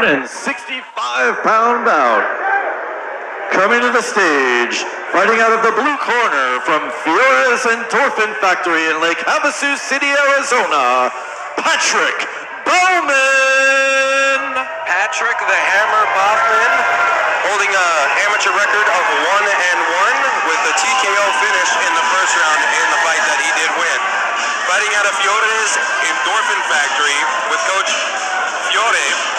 265-pound bout. Coming to the stage, fighting out of the blue corner from Fiores Endorphin Factory in Lake Havasu City, Arizona, Patrick Baughman. Patrick the Hammer Baughman, holding an amateur record of 1-1 with a TKO finish in the first round in the fight that he did win. Fighting out of Fiores Endorphin Factory with Coach Fiore.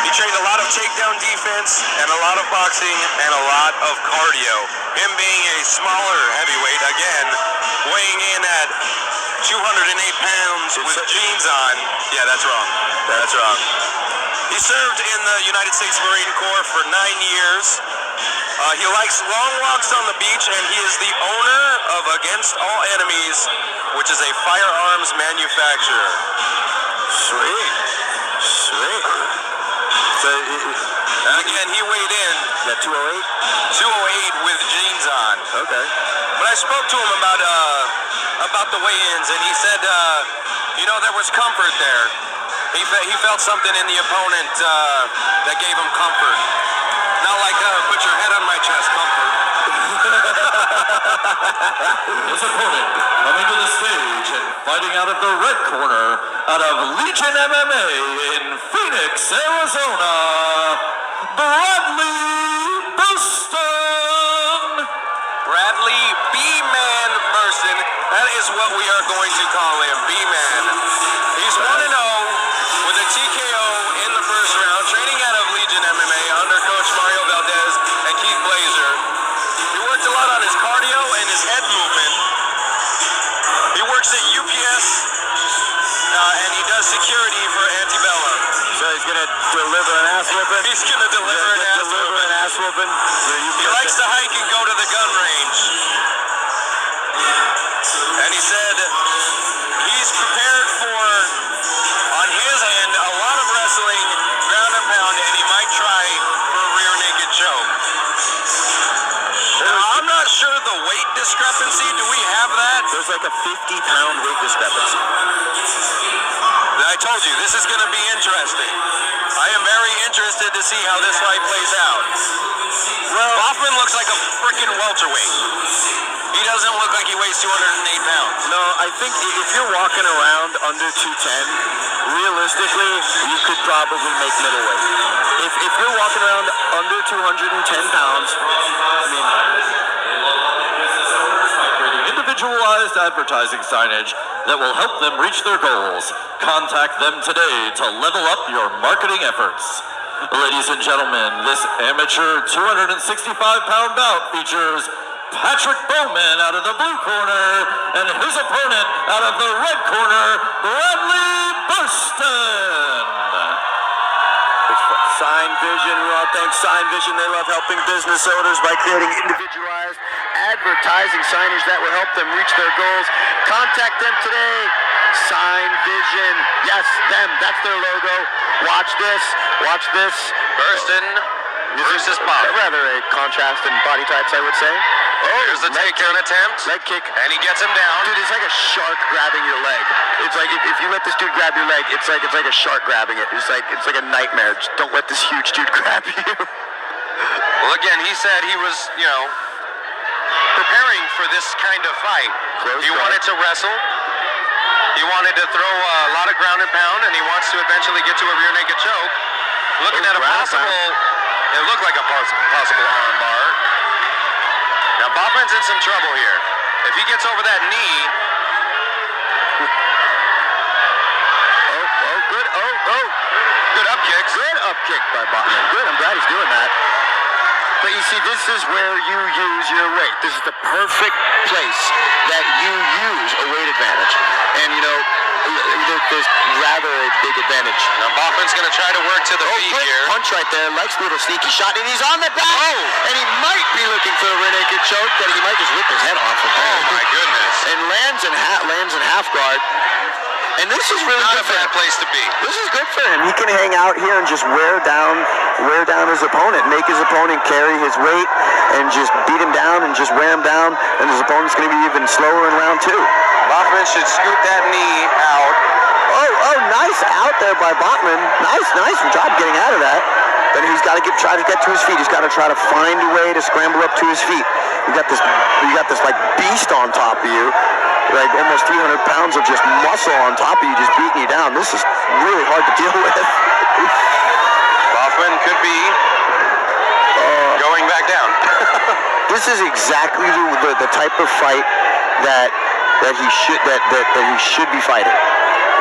He trained a lot of takedown defense and a lot of boxing and a lot of cardio. Him being a smaller heavyweight, again, weighing in at 208 pounds with jeans on. Yeah, that's wrong. That's wrong. He served in the United States Marine Corps for 9 years. He likes long walks on the beach, and he is the owner of Against All Enemies, which is a firearms manufacturer. Sweet. Sweet. So, again, he weighed in at 208? 208 with jeans on. Okay. But I spoke to him about the weigh-ins, and he said, there was comfort there. He felt something in the opponent that gave him comfort. Not like, put your head on my chest, comfort. His opponent coming to the stage and fighting out of the red corner out of Legion MMA in Phoenix, Arizona, Burston. Bradley B-Man Burston. That is what we are going to call him, B-Man. He's 1-0 with a TKO in the first round, training out of Legion MMA under Coach Mario Valdez and Keith Blazer. He works a lot on his cardio and his head movement. He works at UPS, and he does security for Antebellum. So he's going to deliver an ass whooping? He's going to deliver an ass whooping. He likes to hike and go to the gun range. And he said he's prepared for, on his end, a lot of wrestling, ground and pound, and he might try for a rear naked choke. Now, I'm not sure the weight discrepancy. Do we have that? There's like a 50-pound weight discrepancy. I told you, this is going to be interesting. I am very interested to see how this fight plays out. Well, Baughman looks like a freaking welterweight. He doesn't look like he weighs 208 pounds. No, I think if you're walking around under 210, realistically, you could probably make middleweight. If you're walking around under 210 pounds, I mean... Individualized advertising signage that will help them reach their goals. Contact them today to level up your marketing efforts. Ladies and gentlemen, this amateur 265-pound bout features Patrick Baughman out of the blue corner and his opponent out of the red corner, Bradley Burston. Sign Vision, we all thank Sign Vision. They love helping business owners by creating individualized advertising signage that will help them reach their goals. Contact them today. Sign Vision. Yes, them. That's their logo. Watch this. Watch this. Burston versus Baughman. Rather a contrast in body types, I would say. Here's the takedown attempt. Leg kick. And he gets him down. Dude, it's like a shark grabbing your leg. It's like if you let this dude grab your leg, it's like a shark grabbing it. It's like a nightmare. Just don't let this huge dude grab you. Well, again, he said he was, preparing for this kind of fight. He wanted to wrestle. He wanted to throw a lot of ground and pound, and he wants to eventually get to a rear naked choke. Looking at a possible, it looked like a possible arm bar. Now, Baughman's in some trouble here. If he gets over that knee... Good. Good up kicks. Good up kick by Baughman. Good, I'm glad he's doing that. But you see, this is where you use your weight. This is the perfect place that you use a weight advantage. And, there's rather a big advantage. Now, Baughman's going to try to work to the feet here. Punch right there. Likes a little sneaky shot. And he's on the back. And he might be looking for a rear naked choke, but he might just rip his head off. Oh, my goodness. And lands in half guard. And this is really not good a bad place to be. This is good for him. He can hang out here and just wear down his opponent, make his opponent carry his weight, and just beat him down and just wear him down. And his opponent's going to be even slower in round 2. Baughman should scoot that knee out. Oh, nice out there by Baughman. Nice job getting out of that. But he's got to try to get to his feet. He's got to try to find a way to scramble up to his feet. You got this like beast on top of you, like almost 300 pounds of just muscle on top of you, just beating you down. This is really hard to deal with. Baughman could be going back down. This is exactly the type of fight that he should be fighting.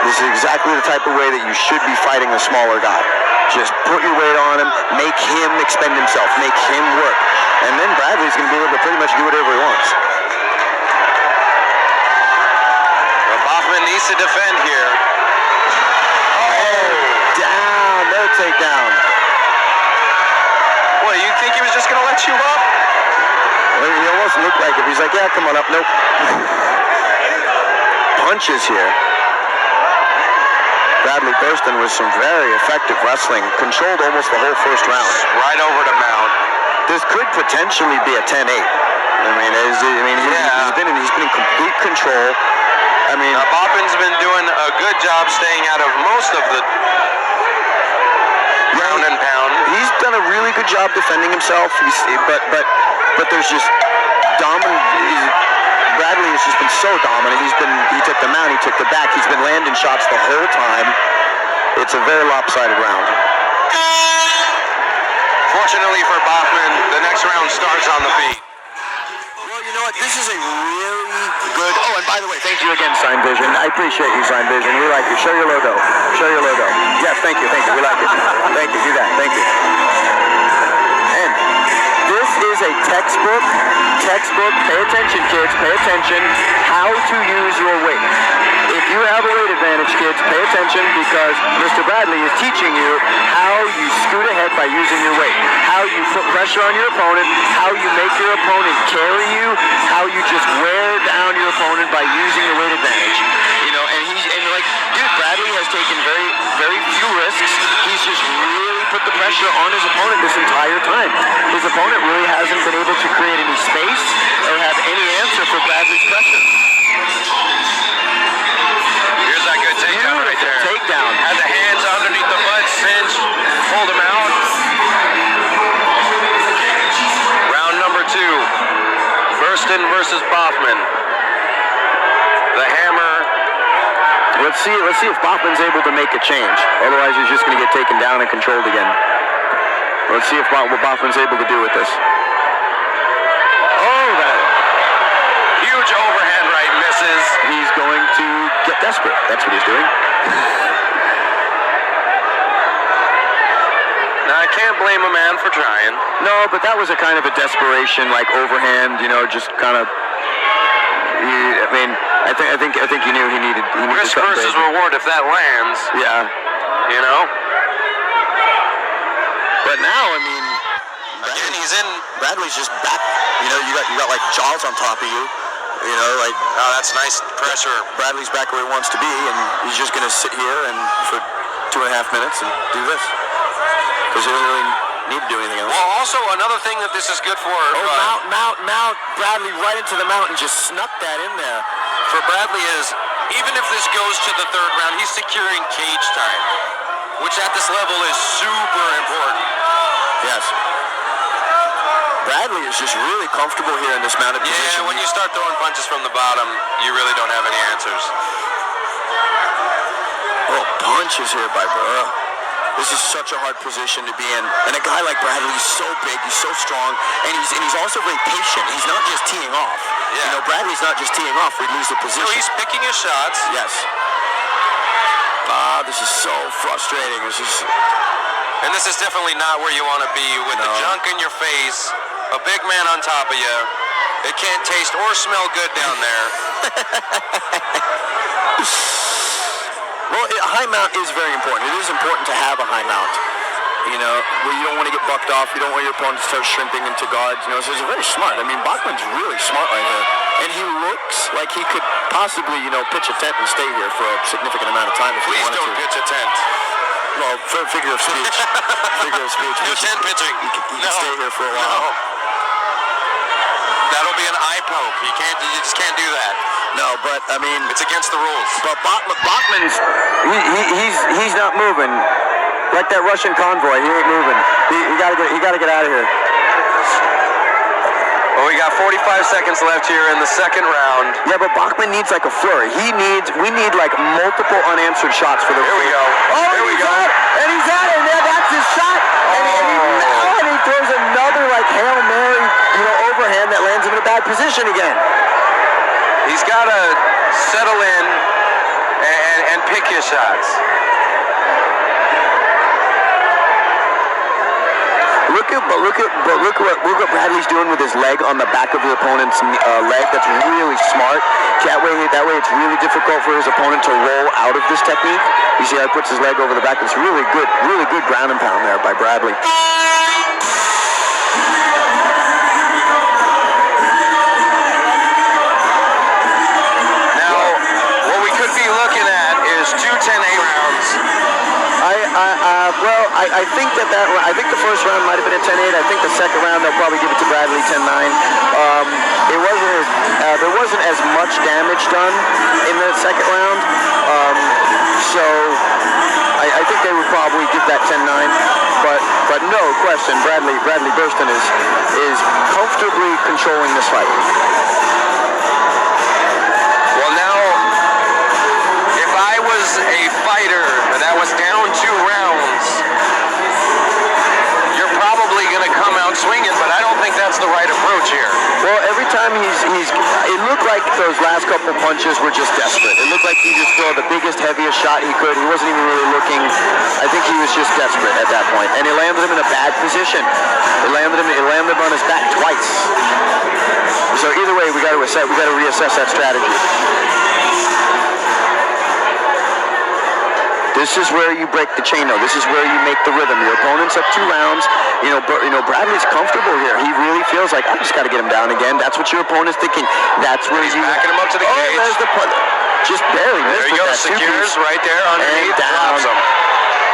This is exactly the type of way that you should be fighting a smaller guy. Just put your weight on him, make him expend himself, make him work. And then Bradley's going to be able to pretty much do whatever he wants. Well, Baughman needs to defend here. Oh, down, no takedown. What, you think he was just going to let you up? Well, he almost looked like it. He's like, yeah, come on up. Nope. Punches here. Bradley Burston with some very effective wrestling. Controlled almost the whole first round. Right over to Mount. This could potentially be a 10-8. He's been in complete control. Baughman's been doing a good job staying out of most of the ground and pound. He's done a really good job defending himself. But there's just dominant. Bradley has just been so dominant. He took the mount, he took the back. He's been landing shots the whole time. It's a very lopsided round. Fortunately for Baughman, the next round starts on the feet. Well, you know what? This is a really good. Oh, and by the way, thank you again, Sign Vision. I appreciate you, Sign Vision. We like you. Show your logo. Show your logo. Yes, thank you. We like it. Thank you. Do that. Thank you. And this is a textbook. Pay attention, kids. Pay attention. How to use your weight. If you have a weight advantage, kids, pay attention because Mr. Bradley is teaching you how you scoot ahead by using your weight. How you put pressure on your opponent. How you make your opponent carry you. How you just wear down your opponent by using the weight advantage. Dude, Bradley has taken very, very few risks. He's just really put the pressure on his opponent this entire time. His opponent really hasn't been able to create any space or have any answer for Bradley's pressure. Here's that good takedown right there. Takedown. Had the hands underneath the butt, cinch, pulled him out. Round number 2. Burston versus Baughman. The hammer. Let's see if Baughman's able to make a change. Otherwise, he's just going to get taken down and controlled again. Let's see what Baughman's able to do with this. Oh, that Huge overhand right misses. He's going to get desperate. That's what he's doing. Now, I can't blame a man for trying. No, but that was a kind of a desperation, like overhand, just kind of. I think he knew he needed. Risk versus reward if that lands. Yeah. But now, again, he's in. Bradley's just back. You got like jaws on top of you. Oh, that's nice pressure. Bradley's back where he wants to be, and he's just gonna sit here and for 2.5 minutes and do this because he doesn't really need to do anything else. Well, also another thing that this is good for. Mount. Bradley right into the mount and just snuck that in there. For Bradley is, even if this goes to the 3rd round, he's securing cage time, which at this level is super important. Yes. Bradley is just really comfortable here in this mounted position. Yeah, when you start throwing punches from the bottom, you really don't have any answers. Oh, punches here by Burr. This is such a hard position to be in. And a guy like Bradley, he's so big, he's so strong, and he's also very patient. He's not just teeing off. Yeah. Bradley's not just teeing off, he'd lose the position. So he's picking his shots. Yes. This is so frustrating. And this is definitely not where you want to be with the junk in your face, a big man on top of you. It can't taste or smell good down there. Well, a high mount is very important. It is important to have a high mount. Where you don't want to get bucked off. You don't want your opponent to start shrimping into guards. So it's very smart. Baughman's really smart right here. And he looks like he could possibly, pitch a tent and stay here for a significant amount of time if he Please wanted to. don't pitch a tent. Well, figure of speech. No tent pitching. He can stay here for a while. No. That'll That'll be an eye poke. You just can't do that. No, but I mean, It's against the rules. but Baughman's he's not moving. Like that Russian convoy, he ain't moving. He gotta get out of here. Well, we got 45 seconds left here in the second round. Yeah, but Baughman needs like a flurry. We need like multiple unanswered shots for the. Here we go. Oh, Here we go. And he's at it. Yeah, that's his shot. And he throws another like Hail Mary, overhand that lands him in a bad position again. He's got to settle in and pick his shots. Look what Bradley's doing with his leg on the back of the opponent's leg. That's really smart. That way it's really difficult for his opponent to roll out of this technique. You see how he puts his leg over the back. It's really good ground and pound there by Bradley. Now, what we could be looking at is 2 10-8 rounds. I think the first round might have been a 10-8. I think the second round they'll probably give it to Bradley 10-9. There wasn't as much damage done in the second round, so I think they would probably give that 10-9. But no question, Bradley Burston is comfortably controlling this fight. Well, now, if I was a fighter that was down 2 rounds, you're probably going to come out swinging, but I don't think that's the right approach here. Well, every time it looked like those last couple punches were just desperate. It looked like he just threw the biggest, heaviest shot he could. He wasn't even really looking. I think he was just desperate at that point, and it landed him in a bad position. It landed him on his back twice. So either way, we got to reassess that strategy. This is where you break the chain, though. This is where you make the rhythm. Your opponent's up 2 rounds. Bradley's comfortable here. He really feels like, I just got to get him down again. That's what your opponent's thinking. That's where He's backing him up to the cage. There's the just barely missed. There you go. Secures right there underneath. Drops him.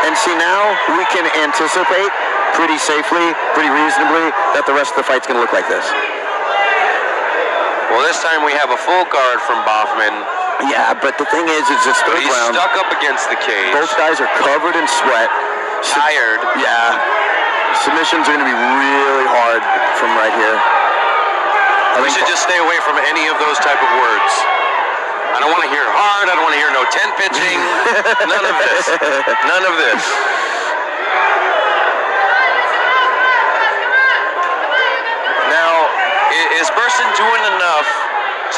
And see, now we can anticipate pretty safely, pretty reasonably, that the rest of the fight's going to look like this. Well, this time we have a full guard from Baughman. Yeah, but the thing is it's third He's round. stuck up against the cage. Both guys are covered in sweat. Tired. Yeah. Submissions are going to be really hard from right here. We should just stay away from any of those type of words. I don't want to hear hard. I don't want to hear no 10 pitching. None of this. None of this. Now, is Burston doing enough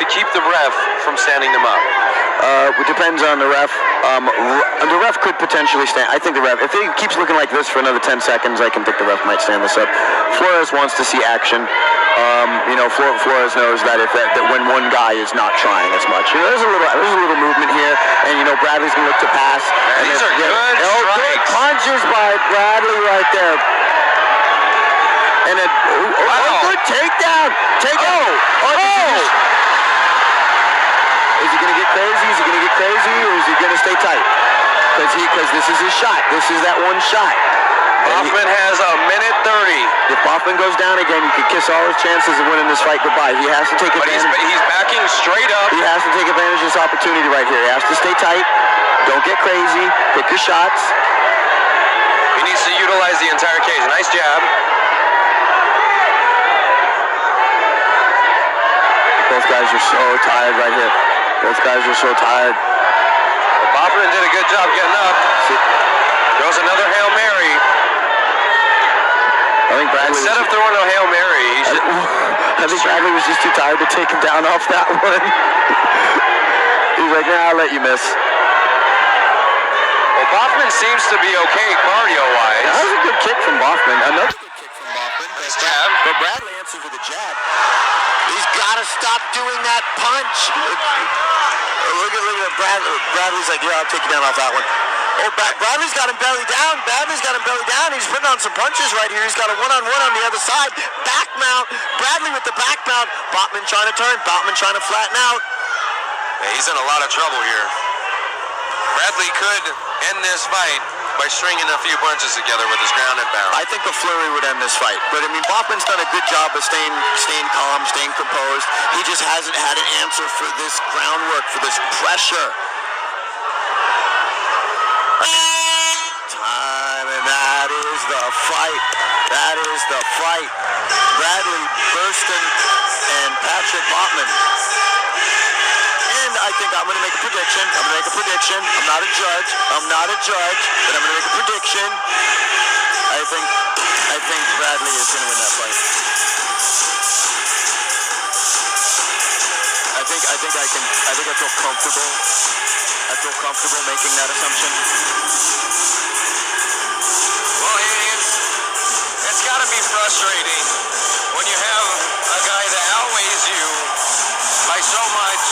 to keep the ref from standing them up? It depends on the ref. The ref could potentially stand. I think the ref, if he keeps looking like this for another 10 seconds, I can think the ref might stand this up. Flores wants to see action. Flores knows that that when one guy is not trying as much, there's a little movement here, and Bradley's gonna look to pass. And these are good strikes. Good punches by Bradley right there. And a good takedown. Is he going to get crazy? Is he going to get crazy, or is he going to stay tight? Because this is his shot. This is that one shot. Baughman has a minute 30. If Baughman goes down again, he could kiss all his chances of winning this fight goodbye. He has to take advantage. But he's backing straight up. He has to take advantage of this opportunity right here. He has to stay tight. Don't get crazy. Pick your shots. He needs to utilize the entire cage. Nice jab. Both guys are so tired right here. Both guys are so tired. Well, Baughman did a good job getting up. Throws another Hail Mary. I think Bradley Instead of throwing a Hail Mary, he should... I think Bradley was just too tired to take him down off that one. He's like, nah, I'll let you miss. Well, Baughman seems to be okay cardio-wise. That was a good kick from Baughman. Another good kick from Baughman. Nice jab. But Bradley answers with a jab. He's got to stop doing that punch. Look at Bradley's like, yeah, I'll take you down off that one. Oh, Bradley's got him belly down. He's putting on some punches right here. He's got a one-on-one on the other side. Back mount. Bradley with the back mount. Baughman trying to turn. Baughman trying to flatten out. Yeah, he's in a lot of trouble here. Bradley could end this fight by stringing a few punches together with his ground and pound. I think a flurry would end this fight. But, I mean, Baughman's done a good job of staying calm, staying composed. He just hasn't had an answer for this groundwork, for this pressure. Time, and that is the fight. That is the fight. Bradley Burston and Patrick Baughman. And I think I'm going to make a prediction. I'm not a judge, but I'm going to make a prediction. I think Bradley is going to win that fight. I feel comfortable. I feel comfortable making that assumption. Well, it's got to be frustrating when you have a guy that outweighs you by so much,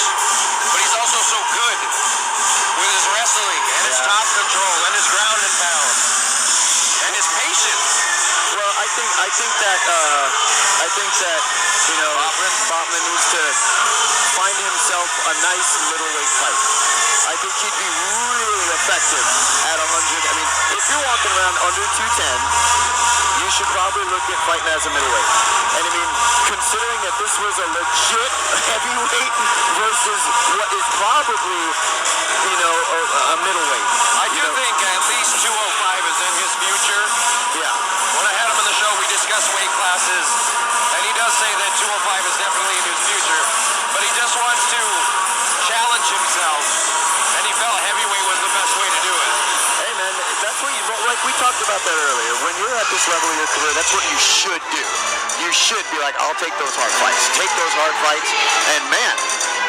but he's also so good with his wrestling and his top control and his ground and pound and his patience. Well, I think that you know, Baughman needs to find himself a nice middleweight fight. I think he'd be really effective at 100. I mean, if you're walking around under 210, you should probably look at fighting as a middleweight. And I mean, considering that this was a legit heavyweight versus what is probably, you know, a middleweight. I do think at least 205 is in his future. Yeah. When I had him on the show, we discussed weight classes, and he does say that 205 is definitely in his future, but he just wants to challenge himself, and he felt heavyweight was the best way to do it. Hey man, that's what you, like we talked about that earlier. When you're at this level of your career, that's what you should do. You should be like, I'll take those hard fights. Take those hard fights, and man,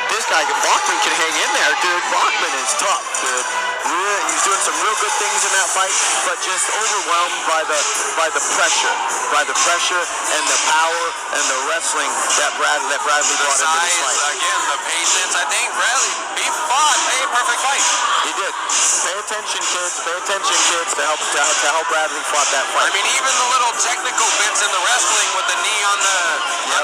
this guy, Baughman, can hang in there, dude. Baughman is tough, dude. He's doing some real good things in that fight, but just overwhelmed by the pressure and the power and the wrestling that Bradley brought into this fight. Again, the patience. I think Bradley, he fought a perfect fight. He did. Pay attention, kids. Pay attention, kids, to help Bradley fought that fight. I mean, even the little technical bits in the wrestling with the knee on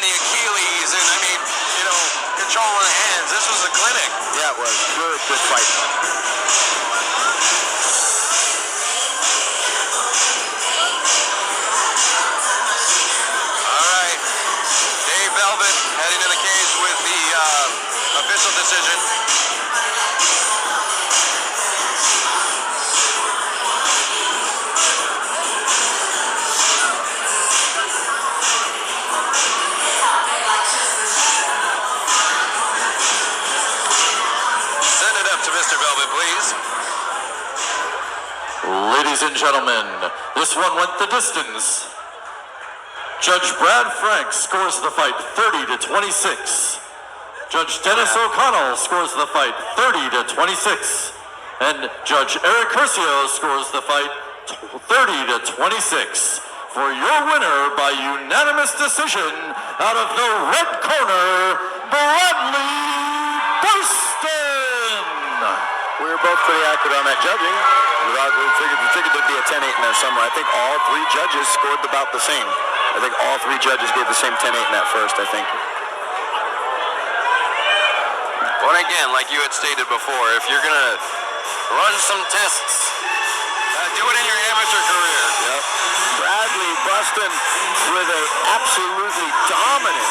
the Achilles, and I mean, you know, controlling the hands. This was a clinic. Yeah, it was. Good fight. Heading to the cage with the official decision. Send it up to Mr. Velvet, please. Ladies and gentlemen, this one went the distance. Judge Brad Frank scores the fight 30-26. Judge Dennis O'Connell scores the fight 30-26. And Judge Eric Curcio scores the fight 30-26. For your winner by unanimous decision out of the red corner, Bradley Burston. We were both pretty accurate on that judging. We figured there'd be a 10-8 in there somewhere. I think all three judges scored about the same. I think all three judges gave the same 10-8 in that first, I think. Well, again, like you had stated before, if you're going to run some tests, do it in your amateur career. Yep. Bradley Burston with an absolutely dominant